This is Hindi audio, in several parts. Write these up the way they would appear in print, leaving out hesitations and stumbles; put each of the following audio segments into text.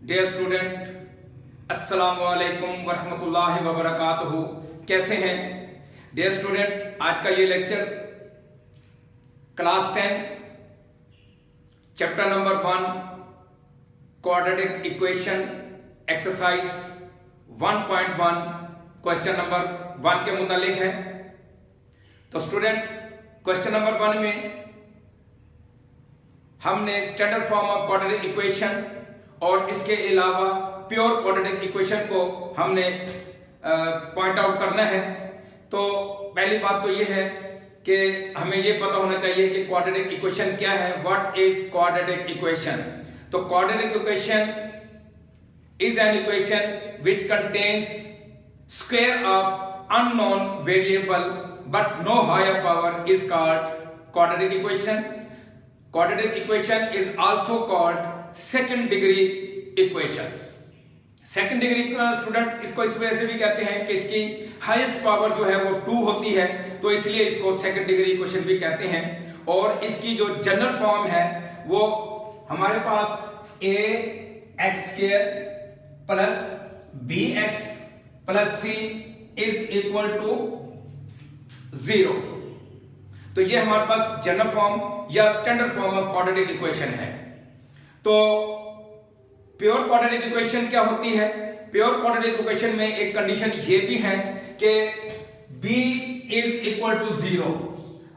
डियर स्टूडेंट, अस्सलाम वालेकुम वरहमतुल्लाहि वबरकातुहू। कैसे हैं डियर स्टूडेंट? आज का ये lecture class 10 chapter number 1 quadratic equation exercise 1.1 question number 1 के मुतालिक है। तो स्टूडेंट, क्वेश्चन नंबर 1 में हमने standard form of quadratic equation और इसके अलावा प्योर क्वाड्रेटिक इक्वेशन को हमने पॉइंट आउट करना है। तो पहली बात तो यह है कि हमें यह पता होना चाहिए कि क्वाड्रेटिक इक्वेशन क्या है। What is quadratic equation? तो quadratic equation is an equation which contains square of unknown variable but no higher power is called quadratic equation. Quadratic equation is also called second degree equation. Second degree student इसको इस वजह से भी कहते हैं कि इसकी हाईएस्ट पावर जो है वो 2 होती है, तो इसलिए इसको सेकंड डिग्री इक्वेशन भी कहते हैं। और इसकी जो जनरल फॉर्म है वो हमारे पास ax² plus bx plus c is equal to 0। तो ये हमारे पास जनरल फॉर्म या standard form of quadratic equation है। तो प्योर क्वाड्रेटिक इक्वेशन क्या होती है? प्योर क्वाड्रेटिक इक्वेशन में एक कंडीशन ये भी है कि b इज इक्वल टू 0।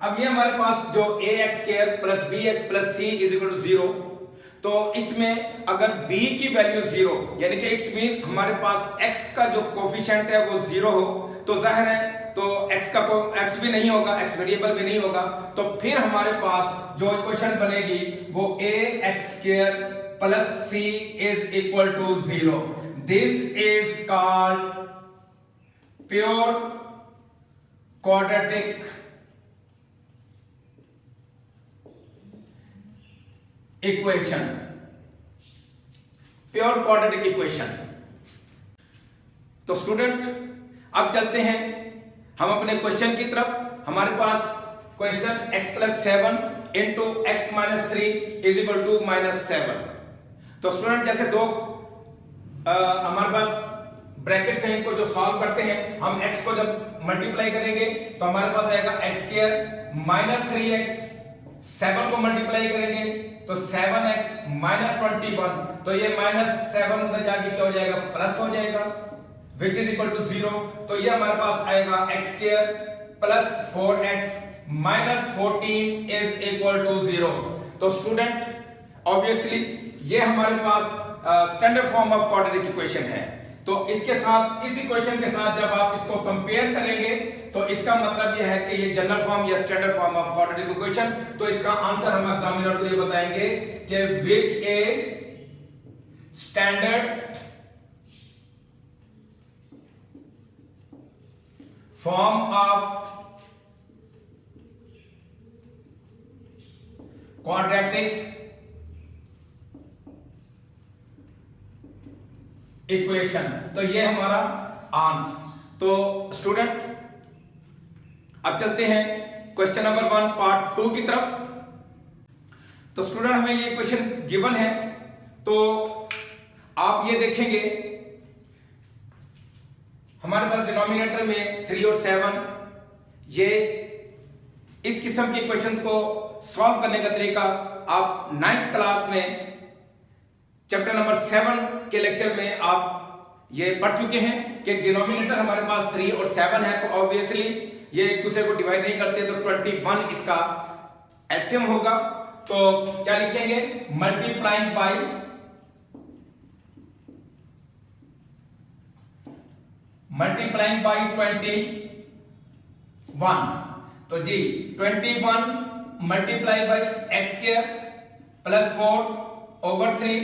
अब ये हमारे पास जो ax² plus bx plus c is equal to 0, तो इसमें अगर b की वैल्यू 0 यानी कि इट्स मीन हमारे पास x का जो कोफिशिएंट है वो 0 हो, तो जाहिर है तो x का x भी नहीं होगा, x वेरिएबल भी नहीं होगा। तो फिर हमारे पास जो इक्वेशन बनेगी वो ax² plus c is equal to 0। This is called pure quadratic equation. Pure quadratic equation. तो स्टूडेंट, अब चलते हैं हम अपने क्वेश्चन की तरफ। हमारे पास question x plus 7 into x minus 3 is equal to -7। तो स्टूडेंट, जैसे दो हमारे पास ब्रैकेट्स हैं, इनको जो सॉल्व करते हैं हम x को जब मल्टीप्लाई करेंगे तो हमारे पास आएगा x² माइनस 3x। 7 को मल्टीप्लाई करेंगे तो 7x माइनस 21, तो ये -7 उधर जाके क्या हो जाएगा, प्लस हो जाएगा, विच इज इक्वल टू 0। तो ये हमारे पास आएगा x² plus 4x minus 14 is equal to 0। तो स्टूडेंट, ऑब्वियसली ये हमारे पास standard form of quadratic equation है। तो इसके साथ, इस इक्वेशन के साथ जब आप इसको कंपेयर करेंगे तो इसका मतलब यह है कि ये जनरल फॉर्म या standard form of quadratic equation. तो इसका आंसर हम एग्जामिनर को ये बताएंगे कि which is standard form of quadratic equation. तो ये हमारा आंसर। तो स्टूडेंट, अब चलते हैं क्वेश्चन नंबर 1 पार्ट 2 की तरफ। तो स्टूडेंट, हमें ये क्वेश्चन गिवन है, तो आप ये देखेंगे हमारे पास डिनोमिनेटर में 3 और 7, ये इस किस्म के क्वेश्चन को सॉल्व करने का तरीका आप 9th क्लास में चैप्टर नंबर 7 के लेक्चर में आप ये पढ़ चुके हैं कि डिनोमिनेटर हमारे पास 3 और 7 है, तो ऑब्वियसली ये एक दूसरे को डिवाइड नहीं करते, तो 21 इसका एलसीएम होगा। तो क्या लिखेंगे, मल्टीप्लाइंग बाई 21। तो जी 21 multiply by x² plus 4 over 3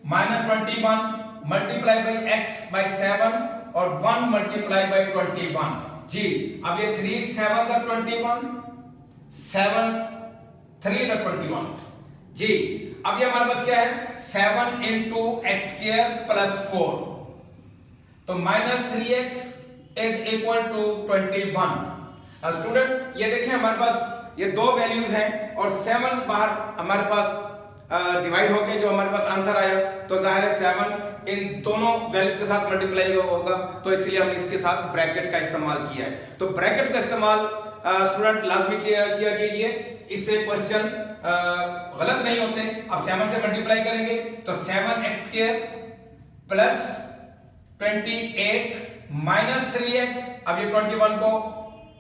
minus 21 multiply by x by 7 और 1 मल्टीप्लाई बाई 21। जी अब ये 3 7 का 21, 7 3 का 21। जी अब ये हमारे पास क्या है, 7 इंटू x² प्लस 4, तो minus 3x is equal to 21। Student, ये देखें हमारे पास ये दो वैल्यूज हैं और 7 बाहर हमारे पास डिवाइड होके जो हमारे पास आंसर आया, तो जाहिर है 7 इन दोनों वैल्यूज के साथ मल्टीप्लाई होगा, तो इसलिए हमने इसके साथ ब्रैकेट का इस्तेमाल किया है। तो ब्रैकेट का इस्तेमाल स्टूडेंट लाजमी किया कीजिए, इससे क्वेश्चन गलत नहीं होते। अब 7 से मल्टीप्लाई करेंगे तो 7x² प्लस 28 माइनस 3x। अब ये 21 को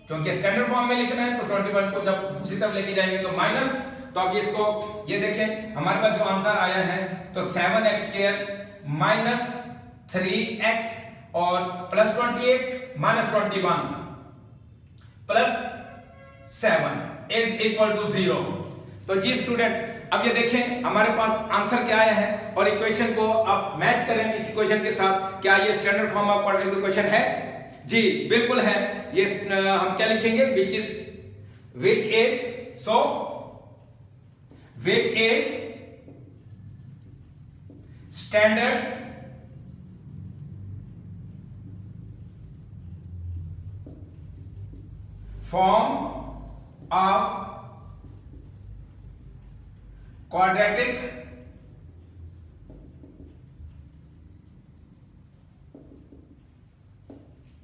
क्योंकि स्टैंडर्ड फॉर्म में लिखना है, तो 21 को जब दूसरी तरफ लेके जाएंगे तो माइनस, तो अब इसको ये देखें हमारे पास जो आंसर आया है तो 7x² माइनस 3x और plus 28 minus 21 plus 7 is equal to 0। तो जी स्टूडेंट अब ये देखें हमारे पास आंसर क्या आया है और इक्वेशन को आप मैच करें इस इक्वेशन के साथ। क्या ये standard form of quadratic equation है? जी बिल्कुल है। ये हम क्या लिखेंगे, which is standard form of quadratic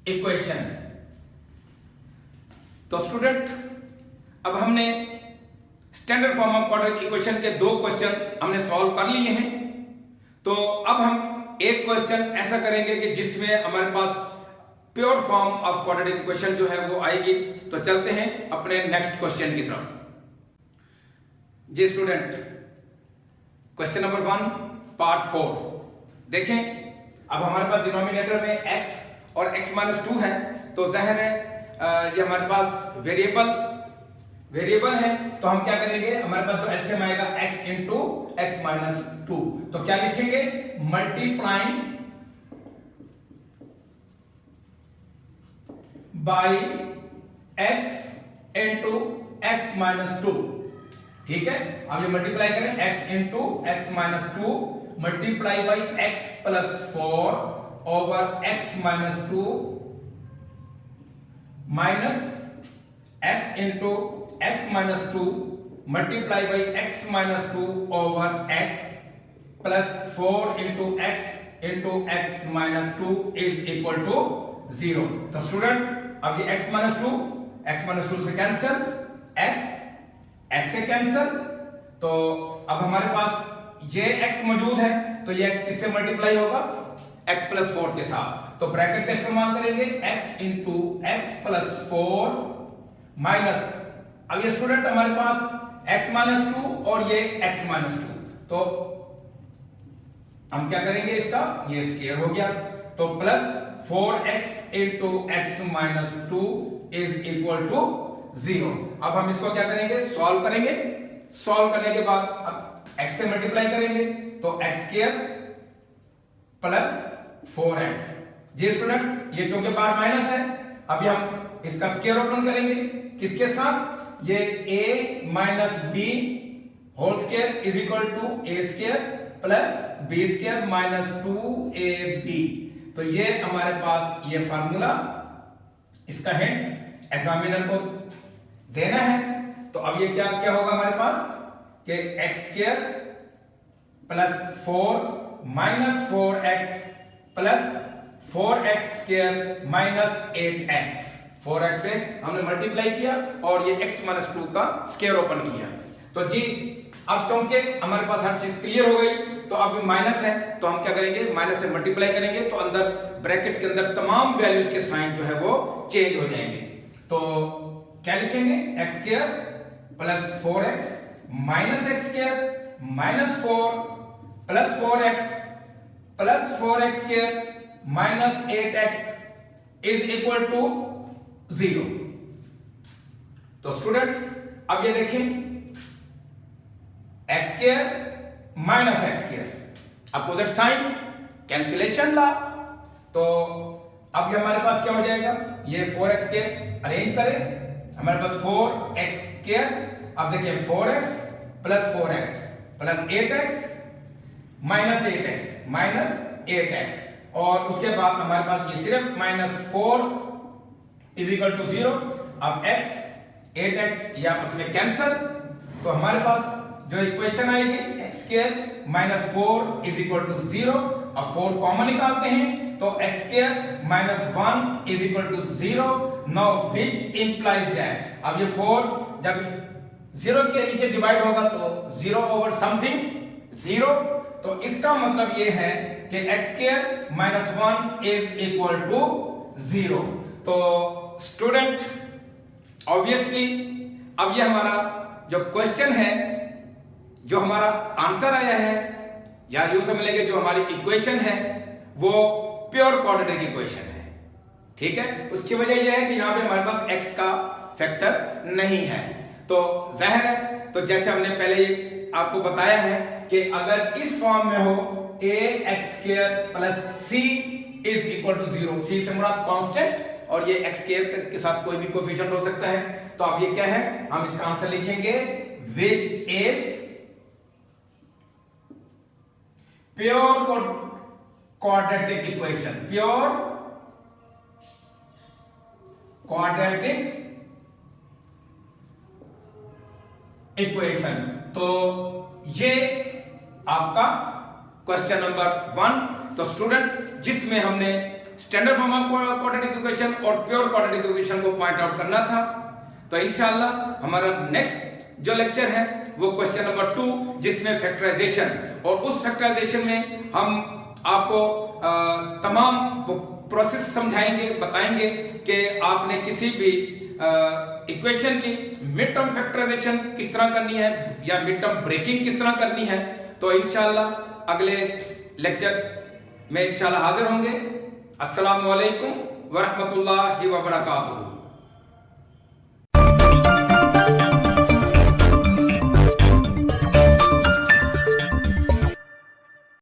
equation. तो स्टूडेंट अब हमने standard form of quadratic equation के 2 क्वेश्चन हमने सॉल्व कर लिए हैं। तो अब हम एक क्वेश्चन ऐसा करेंगे कि जिसमें हमारे पास pure form of quadratic equation जो है वो आएगी। तो चलते हैं अपने नेक्स्ट क्वेश्चन की तरफ। जी स्टूडेंट क्वेश्चन नंबर 1 पार्ट 4 देखें। अब हमारे पास डिनोमिनेटर में x और x - 2 है, तो जाहिर है ये हमारे पास वेरिएबल है, तो हम क्या करेंगे, हमारे पास जो एलसीएम आएगा x इंटू x - 2, तो क्या लिखेंगे, multiplying by x into x - 2। ठीक है, अब ये मल्टीप्लाई करें x into x - 2 multiply by x plus 4 over x - 2 minus x into x - 2 multiply by x - 2 over x plus 4 into x - 2 is equal to 0। तो स्टूडेंट अब ये x - 2 से कैंसिल, x से कैंसिल, तो अब हमारे पास ये x मौजूद है, तो ये x किससे मल्टीप्लाई होगा, x प्लस 4 के साथ। तो ब्रैकेट का इस्तेमाल करेंगे x into x plus 4 minus, अब ये स्टूडेंट हमारे पास x - 2 और ये x - 2, तो हम क्या करेंगे, इसका ये स्क्वायर हो गया, तो plus 4x into x - 2 is equal to 0। अब हम इसको क्या करेंगे, सॉल्व करेंगे। सॉल्व करने के बाद अब x से मल्टीप्लाई करेंगे, तो x² प्लस 4x। जी स्टूडेंट ये चूंकि बाहर माइनस है, अभी हम इसका स्क्वायर ओपन करेंगे किसके साथ, ये a minus b whole square is equal to a² plus b² minus 2ab। तो ये हमारे पास ये फार्मूला, इसका हिंट एग्जामिनर को देना है। तो अब ये क्या क्या होगा हमारे पास कि x² plus 4 minus 4x plus 4x² minus 8x। 4x से हमने मल्टीप्लाई किया और ये x - 2 का स्क्वायर ओपन किया। तो जी अब चूंकि हमारे पास हर चीज क्लियर हो गई, तो अब माइनस है, तो हम क्या करेंगे, माइनस से मल्टीप्लाई करेंगे, तो अंदर ब्रैकेट्स के अंदर तमाम वैल्यूज के साइन जो है वो चेंज हो जाएंगे। तो क्या लिखेंगे, x² plus 4x minus x² minus 4 plus 4x plus 4x² minus 8x is equal to 0। तो स्टूडेंट अब ये देखें, x² माइनस x², अपोजिट साइन, कैंसिलेशन ला, तो अब ये हमारे पास क्या हो जाएगा, ये 4x² अरेंज करें, हमारे पास 4x², अब देखिए 4x plus 4x plus 8x minus 8x minus 8x, और उसके बाद हमारे पास ये सिर्फ माइनस 4 इज इक्वल टू 0। अब x 8x ये आपस में कैंसल, तो हमारे पास जो इक्वेशन आएगी x square minus 4 is equal to 0। अब 4 कॉमन निकालते हैं तो x square minus 1 is equal to 0। Now which implies that, अब ये 4 जब 0 के नीचे डिवाइड होगा तो 0 ओवर समथिंग 0, तो इसका मतलब ये है कि x square minus 1 is equal to 0। तो स्टूडेंट ऑब्वियसली अब ये हमारा जो क्वेश्चन है, जो हमारा आंसर आया है, या यूं समझ लेंगे जो हमारी इक्वेशन है वो प्योर क्वाड्रेटिक इक्वेशन है। ठीक है, उसकी वजह यह है कि यहां पे हमारे पास x का फैक्टर नहीं है। तो जाहिर है, तो जैसे हमने पहले आपको बताया है कि अगर इस फॉर्म में हो ax² + c is equal to 0, c से मुराद कांस्टेंट और ये x² के साथ कोई भी कोएफिशिएंट हो सकता है, तो अब ये क्या है, हम इसका आंसर लिखेंगे which is pure quadratic equation, pure quadratic equation. तो ये आपका क्वेश्चन नंबर 1। तो स्टूडेंट जिसमें हमने standard form of quadratic equation और प्योर क्वाड्रेटिक इक्वेशन को पॉइंट आउट करना था। तो इंशाल्लाह हमारा नेक्स्ट जो लेक्चर है वो क्वेश्चन नंबर 2 जिसमें फैक्टराइजेशन, और उस फैक्टराइजेशन में हम आपको तमाम प्रोसेस समझाएंगे, बताएंगे कि आपने किसी भी इक्वेशन की मिड टर्म फैक्टराइजेशन किस तरह करनी है या मिड टर्म ब्रेकिंग किस तरह करनी है। तो इंशाल्लाह अगले लेक्चर में इंशाल्लाह हाजिर होंगे। अस्सलामु अलैकुम व रहमतुल्लाहि व बरकातुहू।